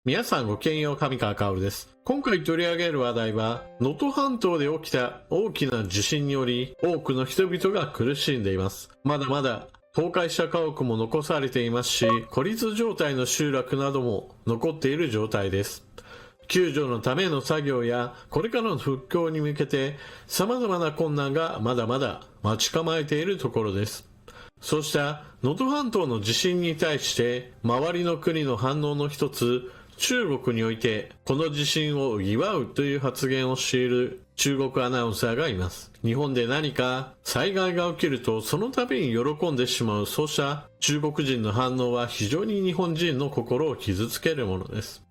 皆さんごきげんよう、上川薫です。今回取り上げる話題は、能登半島で起きた大きな地震により、多くの人々が苦しんでいます。まだまだ倒壊した家屋も残されていますし、孤立状態の集落なども残っている状態です。救助のための作業や、これからの復興に向けて、様々な困難がまだまだ待ち構えているところです。そうした能登半島の地震に対して、周りの国の反応の一つ、中国においてこの地震を祝うという発言をしている中国アナウンサーがいます。日本で何か災害が起きるとその度に喜んでしまう、そうした中国人の反応は非常に日本人の心を傷つけるものです。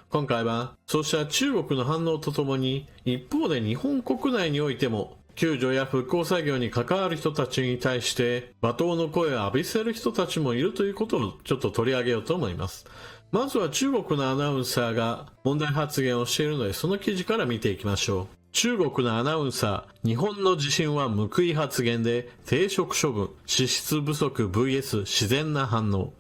今回はそうした中国の反応とともに、一方で日本国内においても救助や復興作業に関わる人たちに対して罵倒の声を浴びせる人たちもいるということをちょっと取り上げようと思います。まずは中国のアナウンサーが問題発言をしているので、その記事から見ていきましょう。中国のアナウンサー、日本の地震は報い発言で停職処分、支出不足 vs 自然な反応。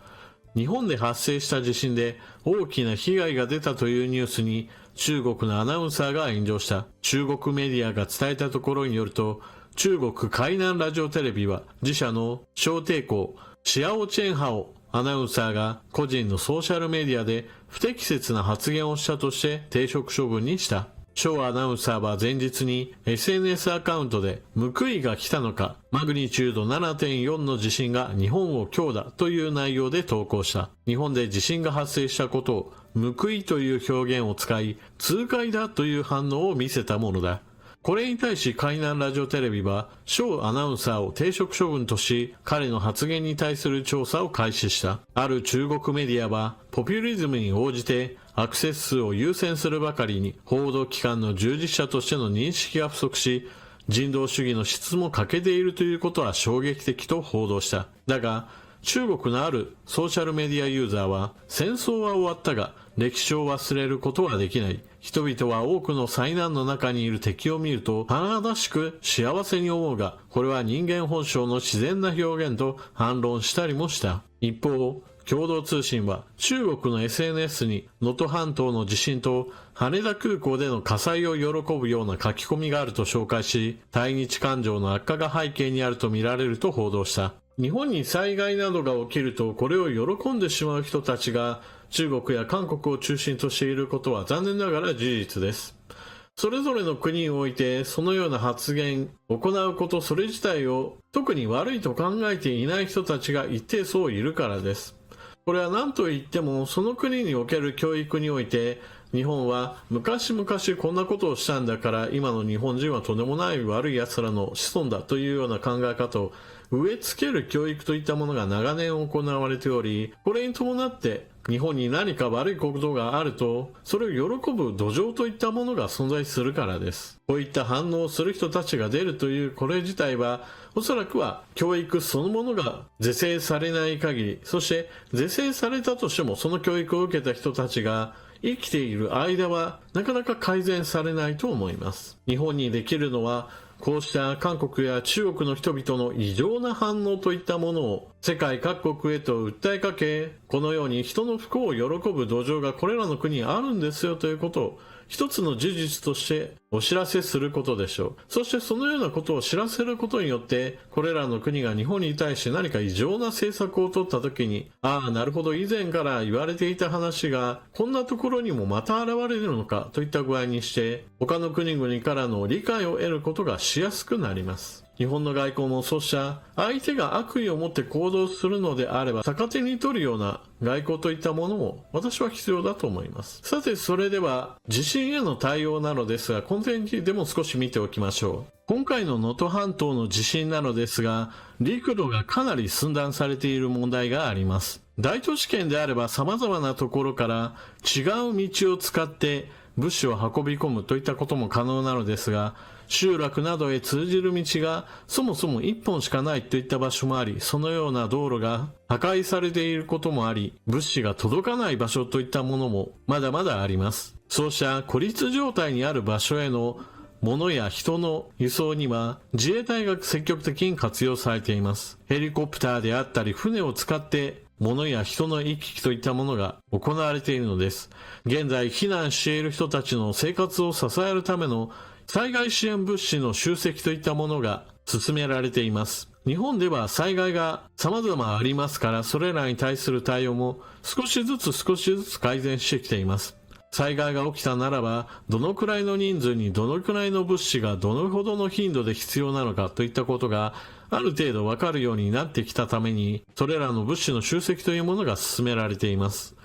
日本で発生した地震で大きな被害が出たというニュースに中国のアナウンサーが炎上した。中国メディアが伝えたところによると、中国海南ラジオテレビは自社の小抵抗シアオチェンハオアナウンサーが個人のソーシャルメディアで不適切な発言をしたとして停職処分にした。小アナウンサーは前日に SNS アカウントで報いが来たのか、マグニチュード 7.4 の地震が日本を強打という内容で投稿した。日本で地震が発生したことを報いという表現を使い、痛快だという反応を見せたものだ。これに対し海南ラジオテレビは、小アナウンサーを停職処分とし、彼の発言に対する調査を開始した。ある中国メディアは、ポピュリズムに応じて、アクセス数を優先するばかりに、報道機関の従事者としての認識が不足し、人道主義の質も欠けているということは衝撃的と報道した。だが、中国のあるソーシャルメディアユーザーは、戦争は終わったが、歴史を忘れることはできない。人々は多くの災難の中にいる敵を見ると、華々しく幸せに思うが、これは人間本性の自然な表現と反論したりもした。一方、共同通信は中国の SNS に能登半島の地震と羽田空港での火災を喜ぶような書き込みがあると紹介し、対日感情の悪化が背景にあると見られると報道した。日本に災害などが起きるとこれを喜んでしまう人たちが中国や韓国を中心としていることは残念ながら事実です。それぞれの国においてそのような発言、行うことそれ自体を特に悪いと考えていない人たちが一定数いるからです。これは何と言ってもその国における教育において、日本は昔々こんなことをしたんだから今の日本人はとんでもない悪い奴らの子孫だというような考え方を植え付ける教育といったものが長年行われており、これに伴って日本に何か悪いことがあるとそれを喜ぶ土壌といったものが存在するからです。こういった反応をする人たちが出るというこれ自体はおそらくは教育そのものが是正されない限り、そして是正されたとしてもその教育を受けた人たちが生きている間はなかなか改善されないと思います。日本にできるのはこうした韓国や中国の人々の異常な反応といったものを世界各国へと訴えかけ、このように人の不幸を喜ぶ土壌がこれらの国にあるんですよということを一つの事実としてお知らせすることでしょう。そしてそのようなことを知らせることによって、これらの国が日本に対して何か異常な政策を取ったときに、ああなるほど以前から言われていた話がこんなところにもまた現れるのかといった具合にして、他の国々からの理解を得ることがしやすくなります。日本の外交もそうした相手が悪意を持って行動するのであれば逆手に取るような外交といったものも私は必要だと思います。さてそれでは地震への対応なのですが、この点でも少し見ておきましょう。今回の能登半島の地震なのですが、陸路がかなり寸断されている問題があります。大都市圏であれば様々なところから違う道を使って物資を運び込むといったことも可能なのですが、集落などへ通じる道がそもそも一本しかないといった場所もあり、そのような道路が破壊されていることもあり、物資が届かない場所といったものもまだまだあります。そうした孤立状態にある場所への物や人の輸送には自衛隊が積極的に活用されています。ヘリコプターであったり船を使って物や人の行き来といったものが行われているのです。現在、避難している人たちの生活を支えるための災害支援物資の集積といったものが進められています。日本では災害が様々ありますから、それらに対する対応も少しずつ改善してきています。災害が起きたならば、どのくらいの人数にどのくらいの物資がどのほどの頻度で必要なのかといったことがある程度わかるようになってきたために、それらの物資の集積というものが進められています。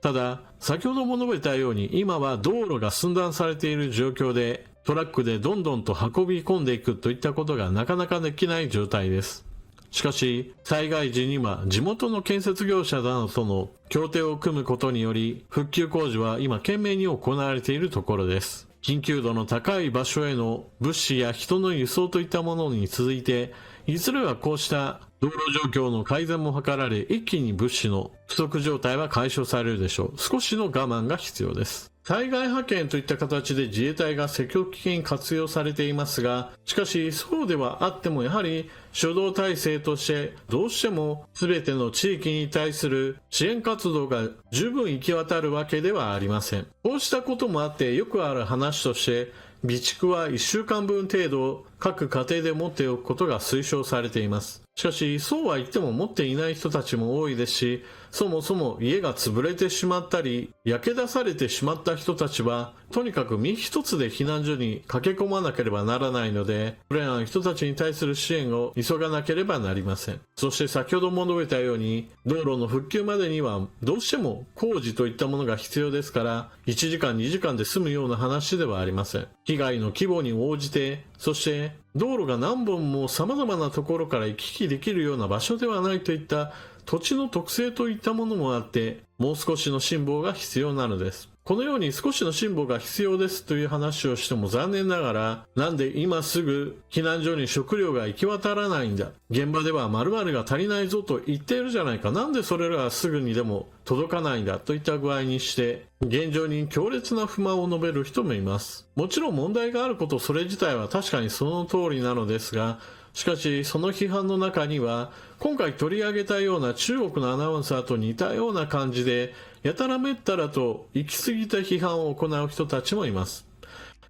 ただ、先ほども述べたように、今は道路が寸断されている状況で、トラックでどんどんと運び込んでいくといったことがなかなかできない状態です。しかし、災害時には地元の建設業者などとの協定を組むことにより、復旧工事は今懸命に行われているところです。緊急度の高い場所への物資や人の輸送といったものに続いて、いずれはこうした道路状況の改善も図られ、一気に物資の不足状態は解消されるでしょう。少しの我慢が必要です。災害派遣といった形で自衛隊が積極的に活用されていますが、しかしそうではあってもやはり初動体制としてどうしても全ての地域に対する支援活動が十分行き渡るわけではありません。こうしたこともあってよくある話として、備蓄は1週間分程度各家庭で持っておくことが推奨されています。しかしそうは言っても持っていない人たちも多いですし、そもそも家が潰れてしまったり焼け出されてしまった人たちはとにかく身一つで避難所に駆け込まなければならないので、これらの人たちに対する支援を急がなければなりません。そして先ほども述べたように、道路の復旧までにはどうしても工事といったものが必要ですから、1時間2時間で済むような話ではありません。被害の規模に応じて、そして道路が何本も様々なところから行き来できるような場所ではないといった土地の特性といったものもあって、もう少しの辛抱が必要なのです。このように少しの辛抱が必要ですという話をしても残念ながら、なんで今すぐ避難所に食料が行き渡らないんだ、現場では〇〇が足りないぞと言っているじゃないか、なんでそれらはすぐにでも届かないんだといった具合にして、現状に強烈な不満を述べる人もいます。もちろん問題があることそれ自体は確かにその通りなのですが、しかしその批判の中には今回取り上げたような中国のアナウンサーと似たような感じでやたらめったらと行き過ぎた批判を行う人たちもいます。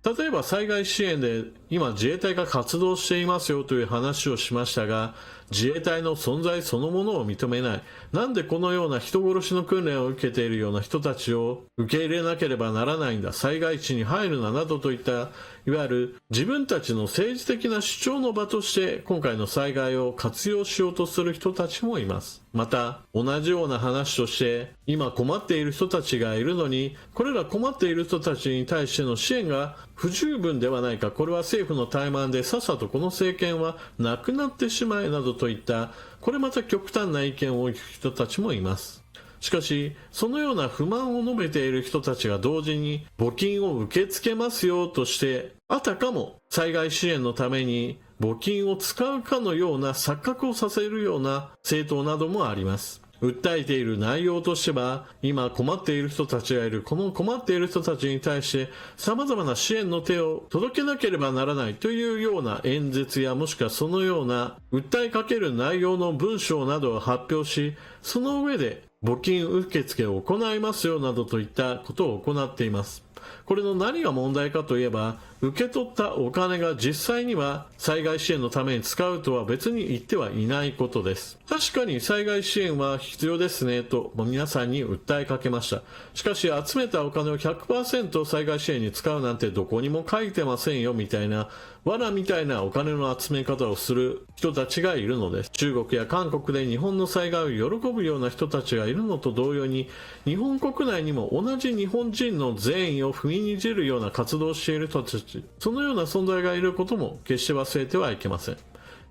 例えば災害支援で今自衛隊が活動していますよという話をしましたが、自衛隊の存在そのものを認めない、なんでこのような人殺しの訓練を受けているような人たちを受け入れなければならないんだ、災害地に入るななどといったいわゆる自分たちの政治的な主張の場として今回の災害を活用しようとする人たちもいます。また同じような話として今困っている人たちがいるのに、これら困っている人たちに対しての支援が不十分ではないか、これは政府の怠慢でさっさとこの政権はなくなってしまえなどといったこれまた極端な意見を言う人たちもいます。しかしそのような不満を述べている人たちが同時に募金を受け付けますよとしてあたかも災害支援のために募金を使うかのような錯覚をさせるような政党などもあります。訴えている内容としては今困っている人たちがいる、この困っている人たちに対して様々な支援の手を届けなければならないというような演説やもしくはそのような訴えかける内容の文章などを発表し、その上で募金受付を行いますよなどといったことを行っています。これの何が問題かといえば、受け取ったお金が実際には災害支援のために使うとは別に言ってはいないことです。確かに災害支援は必要ですねと皆さんに訴えかけました。しかし集めたお金を 100% 災害支援に使うなんてどこにも書いてませんよみたいな罠みたいなお金の集め方をする人たちがいるのです。中国や韓国で日本の災害を喜ぶような人たちがいるのと同様に、日本国内にも同じ日本人の善意を踏みにじるような活動をしている人たち、そのような存在がいることも決して忘れてはいけません。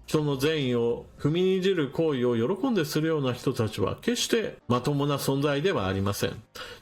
人の善意を踏みにじる行為を喜んでするような人たちは決してまともな存在ではありません。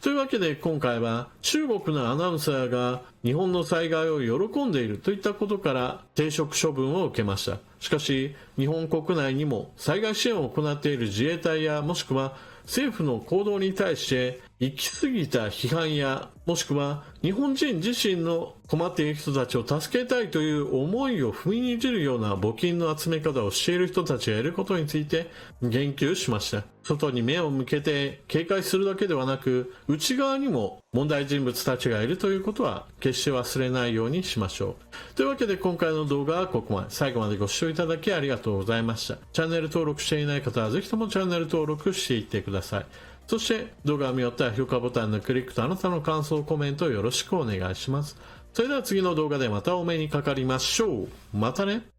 というわけで今回は中国のアナウンサーが日本の災害を喜んでいるといったことから停職処分を受けました。しかし日本国内にも災害支援を行っている自衛隊やもしくは政府の行動に対して行き過ぎた批判や、もしくは日本人自身の困っている人たちを助けたいという思いを踏みにじるような募金の集め方をしている人たちがいることについて言及しました。外に目を向けて警戒するだけではなく、内側にも問題人物たちがいるということは決して忘れないようにしましょう。というわけで今回の動画はここまで。最後までご視聴いただきありがとうございました。チャンネル登録していない方はぜひともチャンネル登録していってください。そして動画を見終わったら評価ボタンのクリックとあなたの感想、コメントをよろしくお願いします。それでは次の動画でまたお目にかかりましょう。またね。